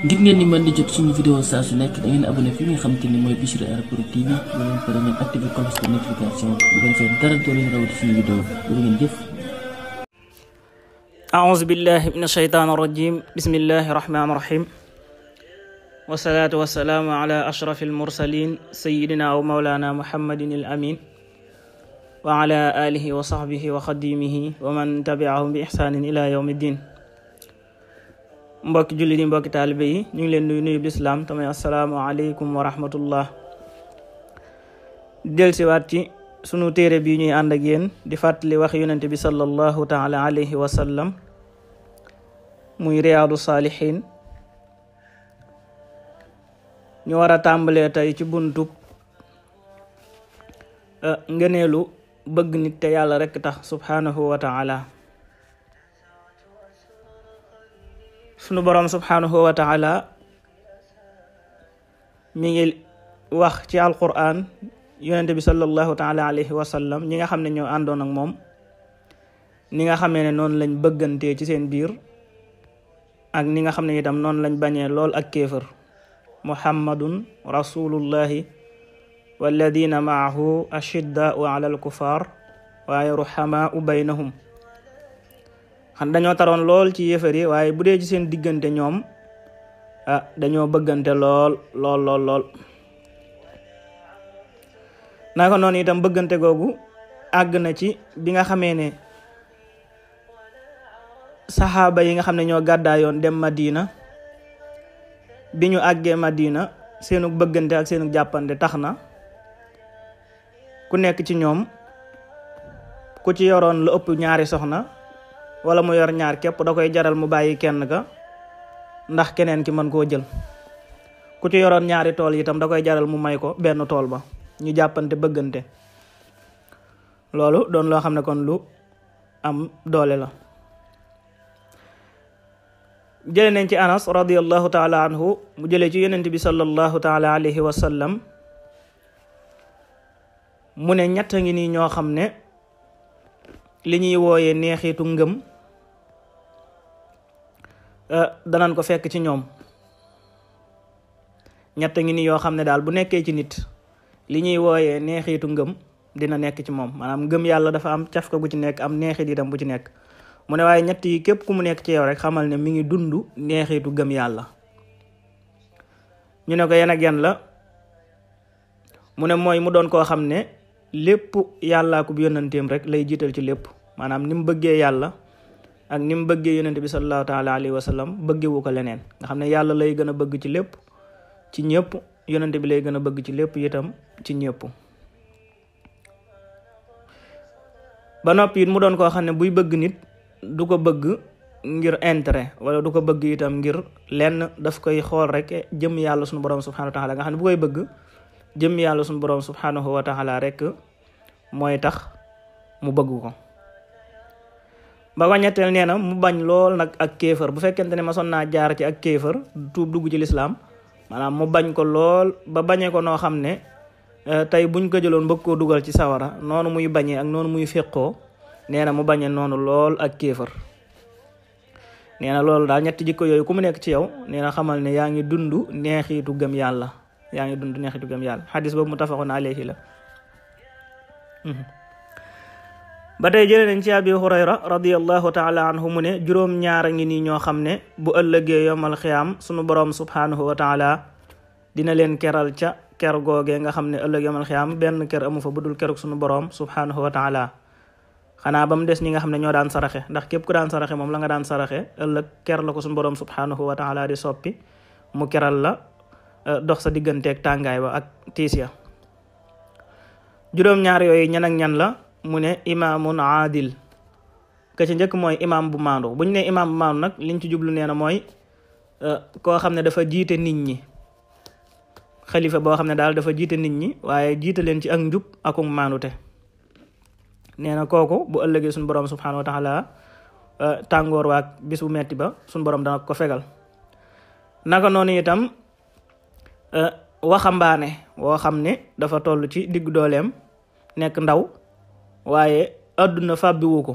ngir ngeen di mën di jot suñu vidéo saa su nekk da ngeen abonné fi nga xam te ni mooy Bichri Airport TV ba leen pare ngeen activé cloche de notification bu ko defee dara doo leen rawati suñu vidéo bu ngeen jëf. أعوذ بالله من الشيطان الرجيم بسم الله الرحمن الرحيم والصلاة والسلام على أشرف المرسلين سيدنا ومولانا محمد الأمين وعلى آله وصحبه وخديمه ومن تبعهم بإحسان إلى يوم الدين. mbokki jullit yi mbokki taalibe yi ñu ngi leen nuyu bislaam tamay assalaamu aleykum wa rahmatullah. delsiwaat ci sunu téere bi ñuy ànd ak yéen di fàttali wax yonente bi sallallahu taala alayhi wa sallam muy riyaadu saalihin. ñu war a tàmbalee tey ci buntub ngëneelu bëgg nit te yàlla rekk tax subhanahu wa taala. sunu boroom subhanahu wa taala mi ngi wax ci alquran yonente bi sallallahu taala alayhi wa sallam ñi nga xam ne ñoo àndoon ak moom ni nga xamee ne noonu lañ bëggantee ci seen biir ak ni nga xam ne itam noonu lañ bañee lool ak kéefër. muhammadun rasulullahi walladina maahu ashiddaau ala alkuffar waaye ruhamaau baynahum. xam dañoo taroon lool ci yéefar yi waaye bu dee ci seen diggante ñoom dañoo bëggante lool. naka noonu itam bëggante googu àgg na ci bi nga xamee ne saxaaba yi nga xam ne ñoo gàddaayoon dem Madina bi ñu àggee Madina seenu bëggante ak seenu jàppante tax na ku nekk ci ñoom ku ci yoroon lu ëpp ñaari soxna wala mu yor ñaar képp da koy jaral mu bàyyi kenn ka ndax keneen ki mën koo jël. ku ci yoroon ñaari tool itam da koy jaral mu may ko benn tool ba ñu jàppante bëggante. loolu doon loo xam ne kon lu am doole la. jële nañ ci Anas radiyallahu taala anhu mu jële ci yonent bi sallallahu taala alayhi wa sallam mu ne ñett ngi nii ñoo xam ne li ñuy wooyee neexitu ngëm danañ ko fekk ci ñoom. ñett ngi ni yoo xam ne daal bu nekkee ci nit li ñuy wooyee neexitu ngëm dina nekk ci moom. maanaam ngëm yàlla dafa am cafka gu ci nekk am neexit itam bu ci nekk. mu ne waaye ñett yi képp ku mu nekk ci yow rek xamal ne mi ngi dund neexitu gëm yàlla. ñu ne ko yan ak yan la mu ne mooy mu doon koo xam ne lépp yàllaa ko bu yonanteem rek lay jiital ci lépp. maanaam ni mu bëggee yàlla ak ni mu bëggee yonente bi sallallahu taala alayhi wa sallam bëggewu ko leneen. nga xam ne yàlla lay gën a bëgg ci lépp ci ñëpp, yonente bi lay gën a bëgg ci lépp itam ci ñëpp. ba noppi it mu doon koo xam ne buy bëgg nit du ko bëgg ngir intérêt wala du ko bëgg itam ngir lenn, daf koy xool rek jëm yàlla sunu borom subhanahu wa taala. nga xam ne bu koy bëgg jëm yàlla sunu borom subhanahu wa taala rek mooy tax mu bëgg ko. ba ko ñetteel nee na mu bañ lool nag ak kéefër. bu fekkente ne masoon naa jaar ci ak kéefër tuub dugg ci lislaam, maanaam mu bañ ko lool ba bañee ko noo xam ne tey buñ ko jëloon bëgg koo dugal ci sawara noonu muy bañee ak noonu muy féqoo, nee na mu bañee noonu lool ak kéefër. nee na loolu daal ñetti jikko yooyu ku mu nekk ci yow nee na xamal ne yaa ngi dund neexitu gëm yàlla. xadis boobu muttafaqun alayhi la. ba tey jëlee nañ ci Abi Hurayra radiyallahu taala anhu mu ne juróom-ñaar a ngi nii ñoo xam ne bu ëllëgee yomal xiyaam sunu borom subhanahu wa taala dina leen keral ca ker googee nga xam ne ëllëg yomal xiyaam benn ker amu fa budul keruk sunu borom subhanahu wa taala. xanaa ba mu des ñi nga xam ne ñoo daan saraxe, ndax képp ku daan saraxe moom la nga daan saraxe ëllëg ker la ko sunu borom subhanahu wa taala di soppi mu keral la dox sa digganteeg tàngaay ba ak tiis ya. juróom-ñaar yooyu ñan ak ñan la mu ne imaamun aadil. ka ci njëkk mooy imaam bu maandu. bu ñu ne imaam bu maandu nag liñ ci jublu nee na mooy koo xam ne dafa jiite nit ñi, xalifa boo xam ne daal dafa jiite nit ñi waaye jiite leen ci ak njub akum maandute. nee na kooku bu ëllëgee suñu borom subhanahu wa taala tàngoor waak bis bu metti ba suñu borom dana ko fegal. naka noonu itam waxambaane woo xam ne dafa toll ci diggu dooleem nekk ndaw waaye àdduna fàbbiwu ko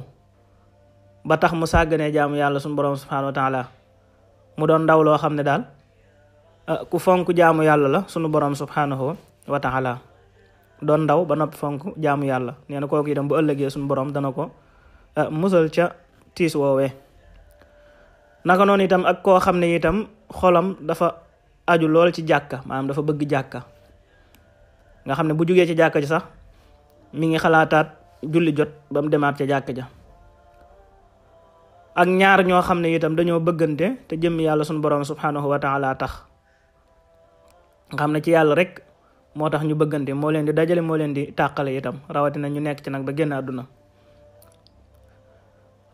ba tax mu sàgganee jaamu yàlla suñu borom subhanahu wa taala mu doon ndaw loo xam ne daal ku fonk jaamu yàlla la sunu borom subhanahu wa taala, doon ndaw ba noppi fonk jaamu yàlla. nee na kooku itam bu ëllëgee sunu borom dana ko musal ca tiis woowee. naka noonu itam ak koo xam ne itam xolam dafa aju lool ci jàkka, maanaam dafa bëgg jàkka, nga xam ne bu jugee ci jàkka ji sax mi ngi xalaataat julli jot ba mu demaat ca jàkka ja. ak ñaar ñoo xam ne itam dañoo bëggante te jëmm yàlla sunu borom subhanahu wa taala tax, nga xam ne ci yàlla rek moo tax ñu bëggante, moo leen di dajale moo leen di tàqale itam, rawatina ñu nekk ci nag ba génn àdduna.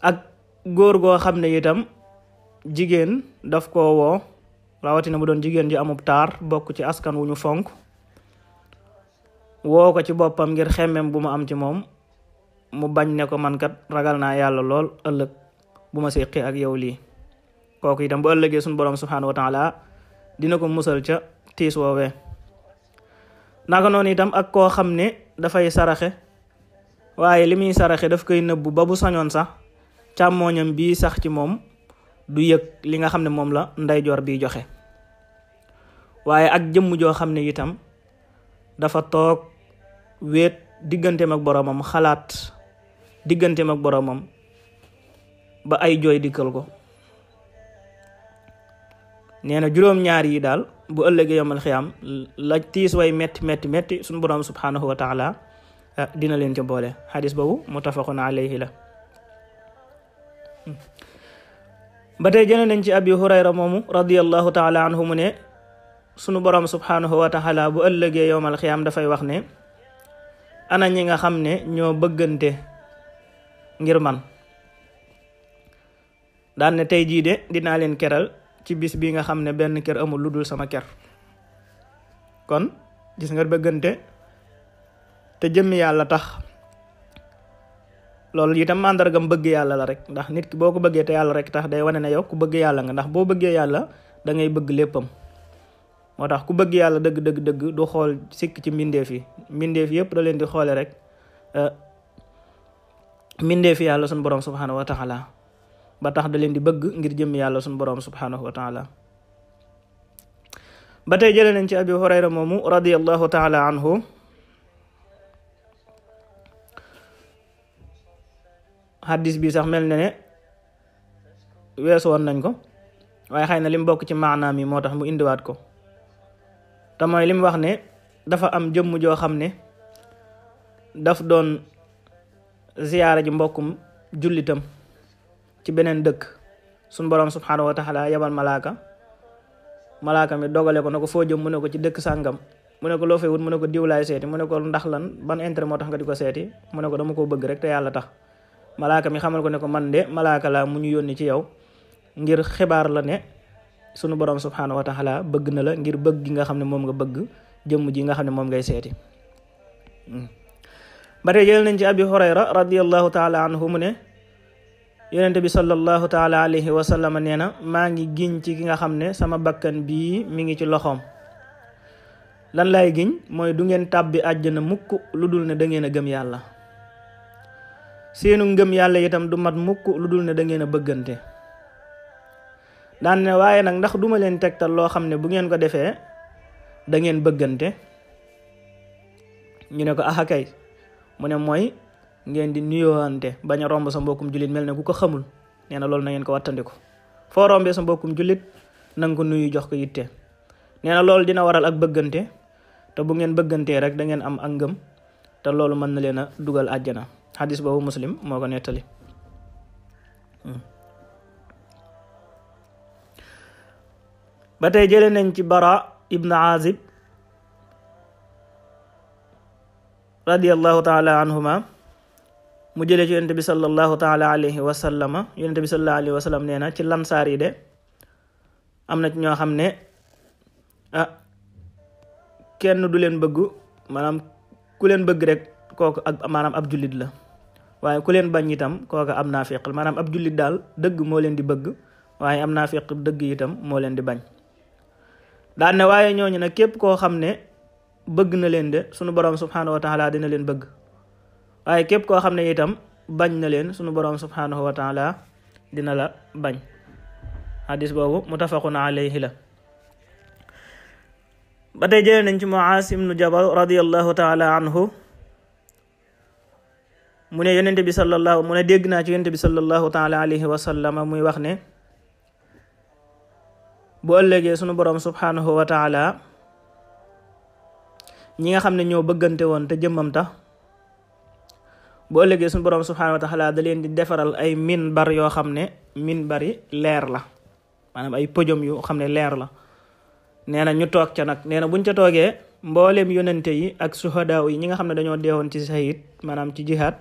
ak góor goo xam ne itam jigéen daf koo woo, rawatina mu doon jigéen ji amub taar bokk ci askan wu ñu fonk, woo ko ci boppam ngir xemmem bu mu am ci moom, mu bañ ne ko man kat ragal naa yàlla lool ëllëg bu ma séqi ak yow lii. kooku itam bu ëllëgee suñu borom subhanahu wa taala dina ko musal ca tiis woowee. naka noonu itam ak koo xam ne dafay saraxe, waaye li muy saraxe daf koy nëbbu ba bu sañoon sax càmmooñam bii sax ci moom du yëg li nga xam ne moom la ndeyjoor bi joxe. waaye ak jëmm joo xam ne itam dafa toog wéet digganteem ak boromam, xalaat digganteem ak boromam ba ay jooy dikkal ko. nee na juróom-ñaar yi daal bu ëllëgee yomal xiyaam la tiis way metti suñu borom subhanahu wa taala dina leen ca boole. xadis boobu muttafaqun alayhi la. ba tey jëlee nañ ci abi hurayra moomu radiyallahu taala anhu mu ne sunu borom subhanahu wa taala bu ëllëgee yomal xiyaam dafay wax ne ana ñi nga xam ne ñoo bëggante ngir man, daan ne tey jii de dinaa leen keral ci bis bi nga xam ne benn kër amul lu dul sama ker. kon gis nga bëggante te jëmmi yàlla tax, loolu itam màndargam bëgg yàlla la rek, ndax nit ki boo ko bëggee te yàlla rek tax day wane ne yow ku bëgg yàlla nga, ndax boo bëggee yàlla da ngay bëgg léppam. moo tax ku bëgg yàlla dëgg du xool sikk ci mbindeef yi, mbindeef yëpp da leen di xoole rek mbindeef yi yàlla sunu borom subhanahu wa taala, ba tax da leen di bëgg ngir jëmm yàlla sunu borom subhanahu wa taala. ba tey jëlee nañ ci abi hurayra moomu radiyallahu taala anhu, hadis bi sax mel na ne weesu woon nañ ko, waaye xëy na lim bokk ci maanaam yi moo tax mu indiwaat ko. te mooy lim wax ne dafa am jëmm joo xam ne daf doon ziyaara ji mbokkum jullitam ci beneen dëkk. suñ borom subhanahu wa taala yabal malaaka mi dogale ko na ko foo jëm mu ne ko ci dëkk sàngam, mu ne ko loo fay wut mu ne ko diw laay seeti, mu ne ko ndax lan ban intérêt moo tax nga di ko seeti, mu ne ko dama koo bëgg rek te yàlla tax. malaaka mi xamal ko ne ko man de malaaka la mu ñu yónni ci yow ngir xibaar la ne sunu borom subhanahu wa taala bëgg na la ngir bëgg gi nga xam ne moom nga bëgg jëmm ji nga xam ne moom ngay seeti. ba tey jël nañ ci abi hurayra radiyallahu taala anhu mu ne yonente bi sallallahu taala alayhi wa sallam nee na maa ngi giñ ci ki nga xam ne sama bakkan bii mi ngi ci loxoom. lan lay giñ mooy du ngeen tàbbi àjjana mukk lu dul ne da ngeen a gëm yàlla, seenu ngëm yàlla itam du mat mukk lu dul ne da ngeen a bëggante. daan ne waaye nag ndax duma leen tegtal loo xam ne bu ngeen ko defee da ngeen bëggante. ñu ne ko aha kay, mu ne mooy ngeen di nuyoowante, bañ a romb sa mbokkum jullit mel ne ku ko xamul. nee na loolu na ngeen ko wattandiku. foo rombee sa mbokkum jullit nanga ko nuyu jox ko yitte. nee na loolu dina waral ak bëggante, te bu ngeen bëggantee rek da ngeen am ak ngëm, te loolu mën na leen a dugal àjjana. xadis boobu muslim moo ko nettali. ba tey jëlee nañ ci bara ibn azib radiyallahu taala anhuma mu jëlee ci yonente bi sallallahu taala alayhi wa sallama. yonente bi sallallahu alayhi wa sallam nee na ci lansaar yi de am na ci ñoo xam ne kenn du leen bëgg, maanaam ku leen bëgg rek kooku ak maanaam ab jullit la, waaye ku leen bañ itam kooku am naafiq. maanaam ab jullit daal dëgg moo leen di bëgg, waaye am naafiq dëgg itam moo leen di bañ. daan ne waaye ñooñu nag képp koo xam ne bëgg na leen de sunu borom subhanahu wa taala dina leen bëgg, waaye képp koo xam ne itam bañ na leen sunu borom subhanahu wa taala dina la bañ. hadis boobu muttafaqun alayhi la. ba tey jëlee nañ ci Muaaz ibnu Jabal radiyallahu taala anhu mu ne dégg naa ci yonente bi sallallahu taala alayhi wa sallam muy wax ne bu ëllëgee sunu borom subhanahu wa taala ñi nga xam ne ñoo bëggante woon te jëmmam tax bu ëllëgee sunu borom subhanahu wa taala da leen di defaral ay minbar yoo xam ne minbari leer la, maanaam ay podium yu xam ne leer la. nee na ñu toog ca nag, nee na buñ ca toogee mbooleem yonente yi ak suhadaa yi ñi nga xam ne dañoo deewoon ci shahid maanaam ci jihaad,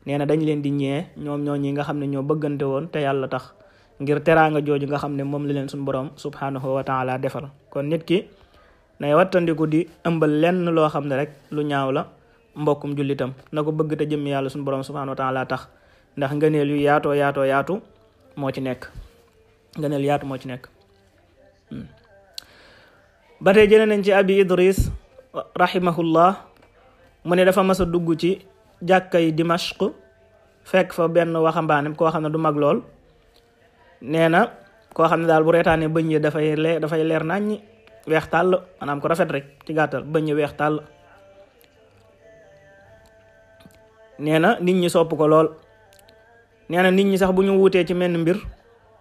nee na dañ leen di ñee ñoom ñi nga xam ne ñoo bëggante woon te yàlla tax, ngir teraanga jooju nga xam ne moom la leen suñu borom subhanahu wa taala defal. kon nit ki nay wattandiku di ëmbal lenn loo xam ne rek lu ñaaw la mbokkum jullitam, na ko bëgg te jëm yàlla suñu borom subhanahu wa taala tax, ndax ngëneel yu yaatu moo ci nekk, ngëneel yaatu moo ci nekk. ba tey jëlee nañ ci abi idris rahimahullah mu ne dafa mas a dugg ci jàkkay Dimashq fekk fa benn waxambaane koo xam ne du mag lool, nee na koo xam ne daal bu reetaane bëñ yi dafay leer naññi, weex tàll, maanaam ko rafet rek ci gàttal, bëñ yi weex tàll. nee na nit ñi sopp ko lool, nee na nit ñi sax bu ñu wutee ci menn mbir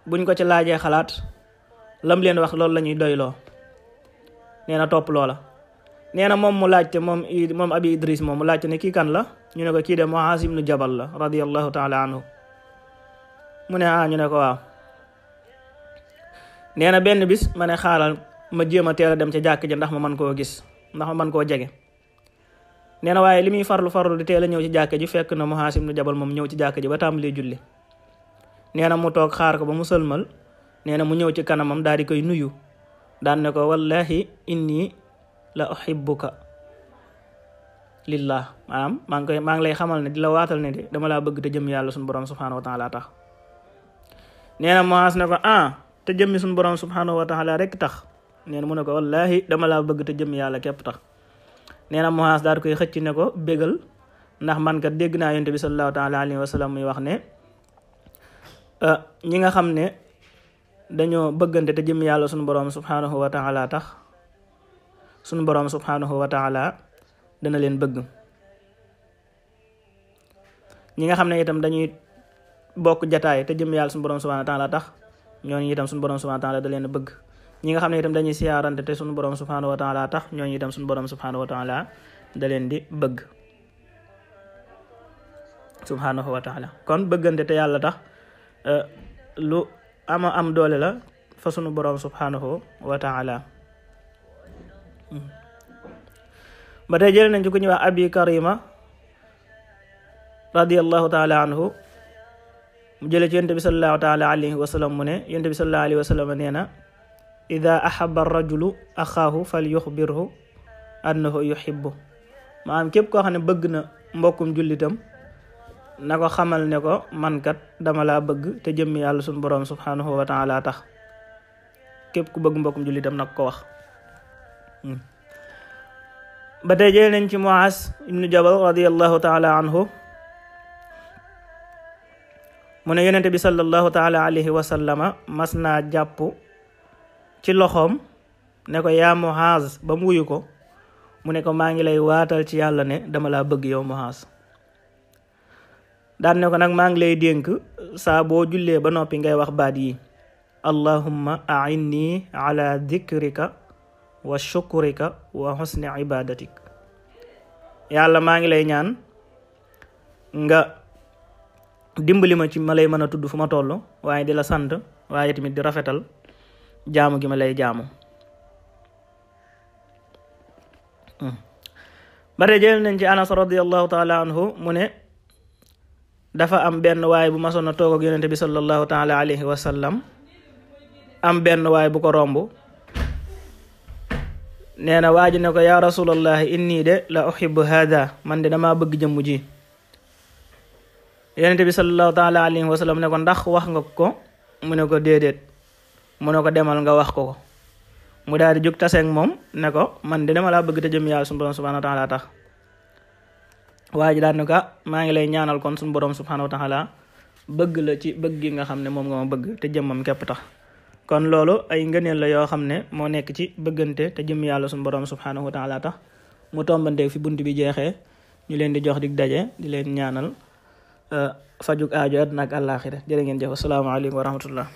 buñ ko ci laajee xalaat lam leen wax loolu la ñuy doyloo, nee na topp loola. nee na moom mu laajte moom abi idris moom mu laajte ne kii kan la, ñu ne ko kii de Muaaz ibnu Jabal la radiyallahu taala anhu. mu ne ñu ne ko waaw. nee na benn bis ma ne xaaral ma jéem a teel a dem ca jàkk ja ndax ma mën koo gis, ndax ma mën koo jege. nee na waaye li muy farlu di teel a ñëw ci jàkk ji fekk na Muaaz ibnu Jabal moom ñëw ci jàkk ji ba tàmbalee julli. nee na mu toog xaar ko ba mu sëlmal, nee na mu ñëw ci kanamam daal di koy nuyu, daan ne ko wallahi inni la uhibbuka lillah, maanaam maa ngi lay xamal ne di la waatal ne de dama laa bëgg te jëm yàlla suñu borom subhanahu wa taala tax. nee na Muaaz ne ko te jëmmi suñu borom subhanahu wa taala rek tax. nee na mu ne ko wallahi dama laa bëgg te jëm yàlla képp tax. nee na Muaaz daal koy xëcc ne ko bégal, ndax man kat dégg naa yonent bi sallallahu taala alayhi wa sallam muy wax ne ñi nga xam ne dañoo bëggante te jëm yàlla suñu borom subhanahu wa taala tax, suñu borom subhanahu wa taala dana leen bëgg. ñi nga xam ne itam dañuy bokk jataay te jëm yàlla suñu borom subhanahu wa taala tax, ñooñu itam suñu borom subhanahu wa taala da leen bëgg. ñi nga xam ne itam dañuy siyaarante te suñu borom subhanahu wa taala tax, ñooñu itam suñu borom subhanahu wa taala da leen di bëgg subhanahu wa taala. kon bëggante te yàlla tax lu am doole la fa sunu borom subhanahu wa taala. ba tey jël nañ ci ku ñuy wax abi karima radiyallahu taala anhu mu jële ci yonent bi sallallahu taala alayhi wa sallam mu ne yonent bi sallallahu alayhi wa sallam nee na ida ahabba ar-rajulu axaahu falyuxbirhu annahu yuhibbu, maanaam képp koo xam ne bëgg na mbokkum jullitam na ko xamal ne ko man kat dama laa bëgg te jëmmi yàlla suñu borom subhanahu wa taala tax. képp ku bëgg mbokkum jullitam nag ko wax. ba tey jëlee nañ ci Muaaz ibnu Jabal radiyallahu taala anhu mu ne yonente bi sallallahu taala alayhi wa sallama mas naa jàpp ci loxoom ne ko yaa Muaaz ba mu wuyu ko, mu ne ko maa ngi lay waatal ci yàlla ne dama laa bëgg yow Muaaz. daan ne ko nag maa ngi lay dénk saa boo jullee ba noppi ngay wax baat yi: allahumma a'inni ala dhikrika wa shukrika wa husni ibadatik. yàlla maa ngi lay ñaan nga dimbali ma ci ma lay mën a tudd fu ma toll, waaye di la sant, waaye tamit di rafetal jaamu gi ma lay jaamu. ba tey jël nañ ci Anas radiyallahu taala anhu mu ne dafa am benn waay bu masoon a toog ak yonente bi sallallahu taala alayhi wa sallam, am benn waay bu ko romb. nee na waa ji ne ko yaa rasulallahi inni de la uhibbu hada, man de damaa bëgg jëmm ji. yonente bi sallallahu taala alayhi wa sallam ne ko ndax wax nga ko? mu ne ko déedéet. mu ne ko demal nga wax ko. mu daal di jóg taseeg moom ne ko man de dama laa bëgg te jëm yàlla suñu borom subhanahu wa taala tax. waa ji daal ne ko maa ngi lay ñaanal kon suñu borom subhanahu wa taala bëgg la ci bëgg gi nga xam ne moom nga ma bëgg te jëmmam képp tax. kon loolu ay ngëneel la yoo xam ne moo nekk ci bëggante te jëm yàlla suñu borom subhanahu wa taala tax mu tombanteeg fi bunt bi jeexee. ñu leen di jox dig daje di leen ñaanal fajuk aajo àddina ak àllaaxira jërë ngeen jëf asalaamaaleykum wa rahmatullah